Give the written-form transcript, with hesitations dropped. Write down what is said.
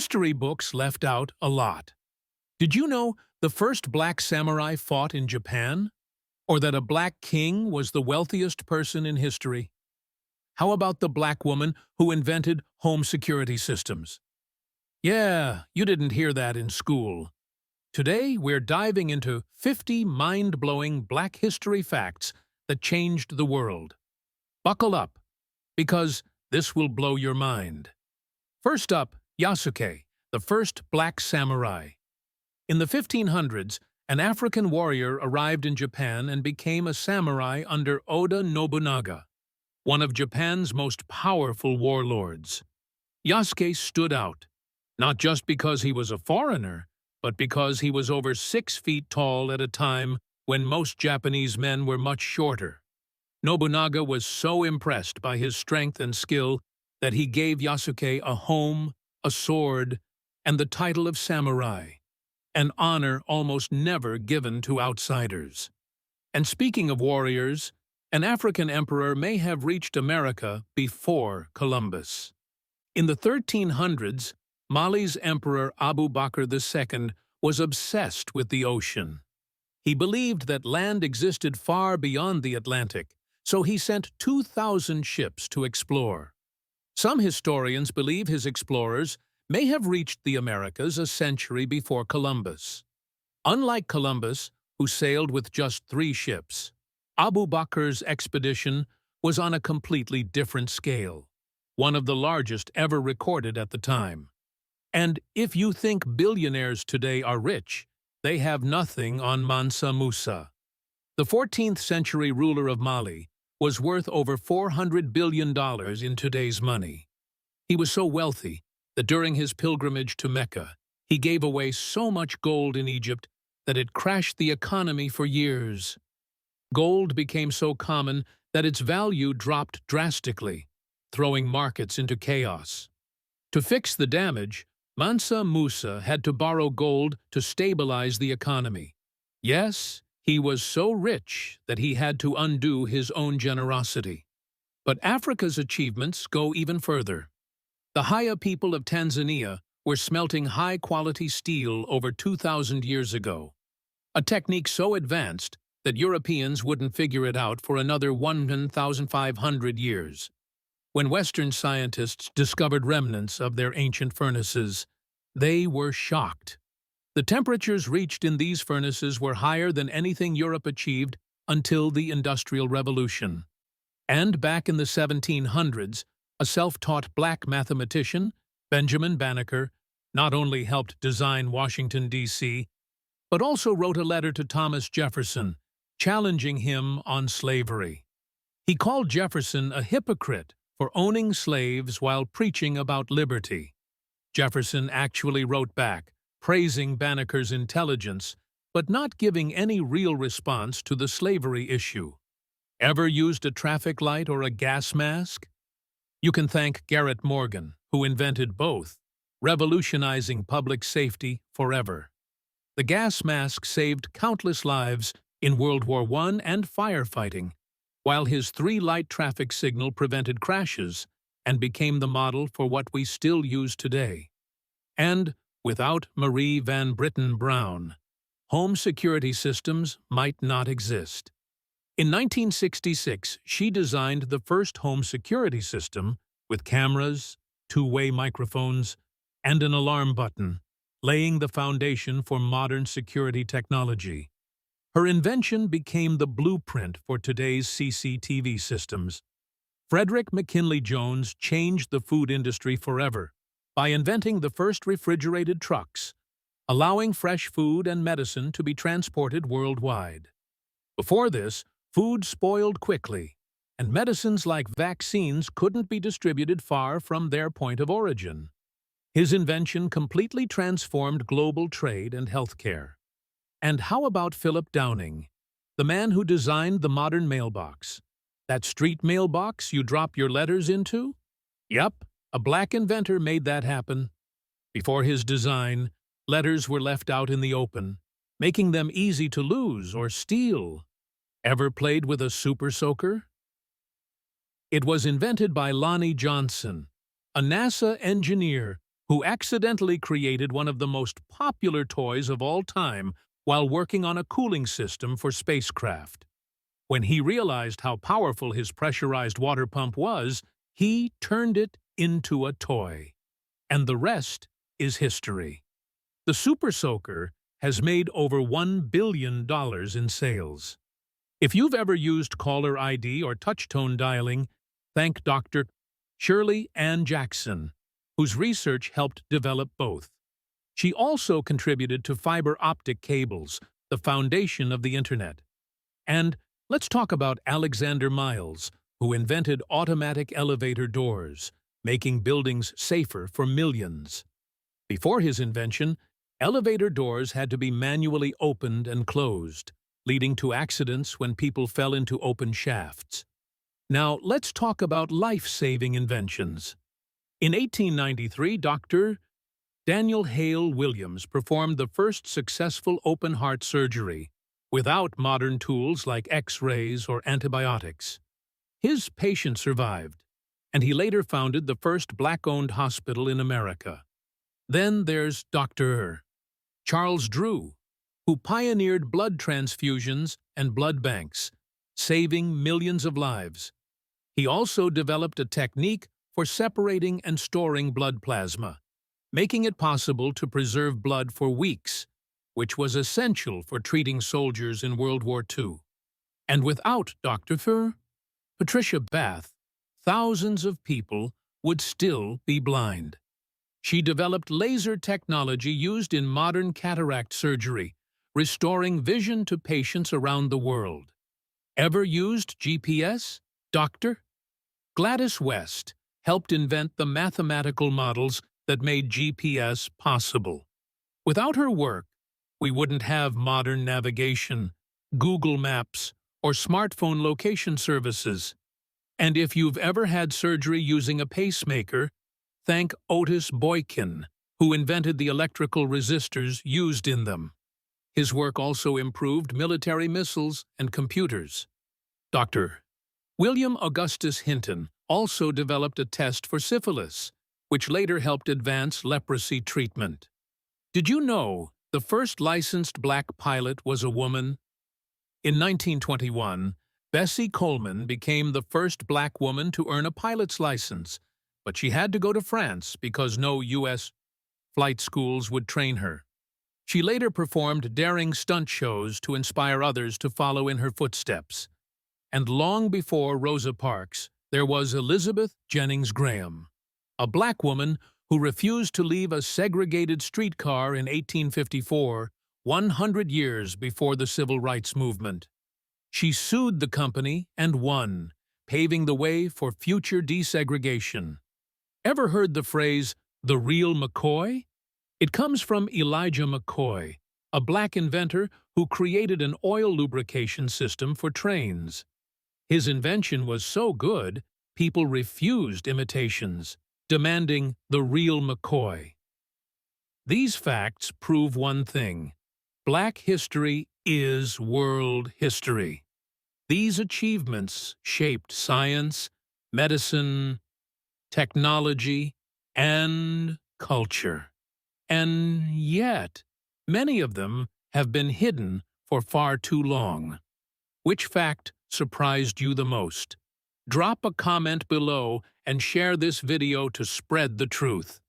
History books left out a lot. Did you know the first black samurai fought in Japan? Or that a black king was the wealthiest person in history? How about the black woman who invented home security systems? Yeah, you didn't hear that in school. Today, we're diving into 50 mind-blowing black history facts that changed the world. Buckle up, because this will blow your mind. First up, Yasuke, the first black samurai. In the 1500s, an African warrior arrived in Japan and became a samurai under Oda Nobunaga, one of Japan's most powerful warlords. Yasuke stood out, not just because he was a foreigner, but because he was over 6 feet tall at a time when most Japanese men were much shorter. Nobunaga was so impressed by his strength and skill that he gave Yasuke a home, a sword, and the title of samurai, an honor almost never given to outsiders. And speaking of warriors, an African emperor may have reached America before Columbus. In the 1300s, Mali's Emperor Abu Bakr II was obsessed with the ocean. He believed that land existed far beyond the Atlantic, so he sent 2,000 ships to explore. Some historians believe his explorers may have reached the Americas a century before Columbus. Unlike Columbus, who sailed with just 3 ships, Abu Bakr's expedition was on a completely different scale, one of the largest ever recorded at the time. And if you think billionaires today are rich, they have nothing on Mansa Musa. The 14th century ruler of Mali was worth over $400 billion in today's money. He was so wealthy that during his pilgrimage to Mecca, he gave away so much gold in Egypt that it crashed the economy for years. Gold became so common that its value dropped drastically, throwing markets into chaos. To fix the damage, Mansa Musa had to borrow gold to stabilize the economy. Yes, he was so rich that he had to undo his own generosity. But Africa's achievements go even further. The Haya people of Tanzania were smelting high-quality steel over 2,000 years ago, a technique so advanced that Europeans wouldn't figure it out for another 1,500 years. When Western scientists discovered remnants of their ancient furnaces, they were shocked. The temperatures reached in these furnaces were higher than anything Europe achieved until the Industrial Revolution. And back in the 1700s, a self-taught black mathematician, Benjamin Banneker, not only helped design Washington, D.C., but also wrote a letter to Thomas Jefferson, challenging him on slavery. He called Jefferson a hypocrite for owning slaves while preaching about liberty. Jefferson actually wrote back, praising Banneker's intelligence, but not giving any real response to the slavery issue. Ever used a traffic light or a gas mask? You can thank Garrett Morgan, who invented both, revolutionizing public safety forever. The gas mask saved countless lives in World War I and firefighting, while his 3-light traffic signal prevented crashes and became the model for what we still use today. And without Marie Van Britten Brown, home security systems might not exist. In 1966, she designed the first home security system with cameras, 2-way microphones, and an alarm button, laying the foundation for modern security technology. Her invention became the blueprint for today's CCTV systems. Frederick McKinley Jones changed the food industry forever by inventing the first refrigerated trucks, allowing fresh food and medicine to be transported worldwide. Before this, food spoiled quickly, and medicines like vaccines couldn't be distributed far from their point of origin. His invention completely transformed global trade and healthcare. And how about Philip Downing, the man who designed the modern mailbox? That street mailbox you drop your letters into? Yup, a black inventor made that happen. Before his design, letters were left out in the open, making them easy to lose or steal. Ever played with a super soaker? It was invented by Lonnie Johnson, a NASA engineer who accidentally created one of the most popular toys of all time while working on a cooling system for spacecraft. When he realized how powerful his pressurized water pump was, he turned it into a toy. And the rest is history. The Super Soaker has made over $1 billion in sales. If you've ever used caller ID or touch-tone dialing, thank Dr. Shirley Ann Jackson, whose research helped develop both. She also contributed to fiber optic cables, the foundation of the Internet. And let's talk about Alexander Miles, who invented automatic elevator doors, making buildings safer for millions. Before his invention, elevator doors had to be manually opened and closed, leading to accidents when people fell into open shafts. Now, let's talk about life-saving inventions. In 1893, Dr. Daniel Hale Williams performed the first successful open-heart surgery without modern tools like X-rays or antibiotics. His patient survived, and he later founded the first black-owned hospital in America. Then there's Dr. Charles Drew, who pioneered blood transfusions and blood banks, saving millions of lives. He also developed a technique for separating and storing blood plasma, making it possible to preserve blood for weeks, which was essential for treating soldiers in World War II. And without Dr. Patricia Bath, thousands of people would still be blind. She developed laser technology used in modern cataract surgery, restoring vision to patients around the world. Ever used GPS, Dr. Gladys West helped invent the mathematical models that made GPS possible. Without her work, we wouldn't have modern navigation, Google Maps, or smartphone location services. And if you've ever had surgery using a pacemaker, thank Otis Boykin, who invented the electrical resistors used in them. His work also improved military missiles and computers. Dr. William Augustus Hinton also developed a test for syphilis, which later helped advance leprosy treatment. Did you know the first licensed black pilot was a woman? In 1921, Bessie Coleman became the first black woman to earn a pilot's license, but she had to go to France because no U.S. flight schools would train her. She later performed daring stunt shows to inspire others to follow in her footsteps. And long before Rosa Parks, there was Elizabeth Jennings Graham, a black woman who refused to leave a segregated streetcar in 1854, 100 years before the Civil Rights Movement. She sued the company and won, paving the way for future desegregation. Ever heard the phrase, "the real McCoy"? It comes from Elijah McCoy, a black inventor who created an oil lubrication system for trains. His invention was so good, people refused imitations, demanding the real McCoy. These facts prove one thing: black history is world history. These achievements shaped science, medicine, technology, and culture. And yet, many of them have been hidden for far too long. Which fact surprised you the most? Drop a comment below and share this video to spread the truth.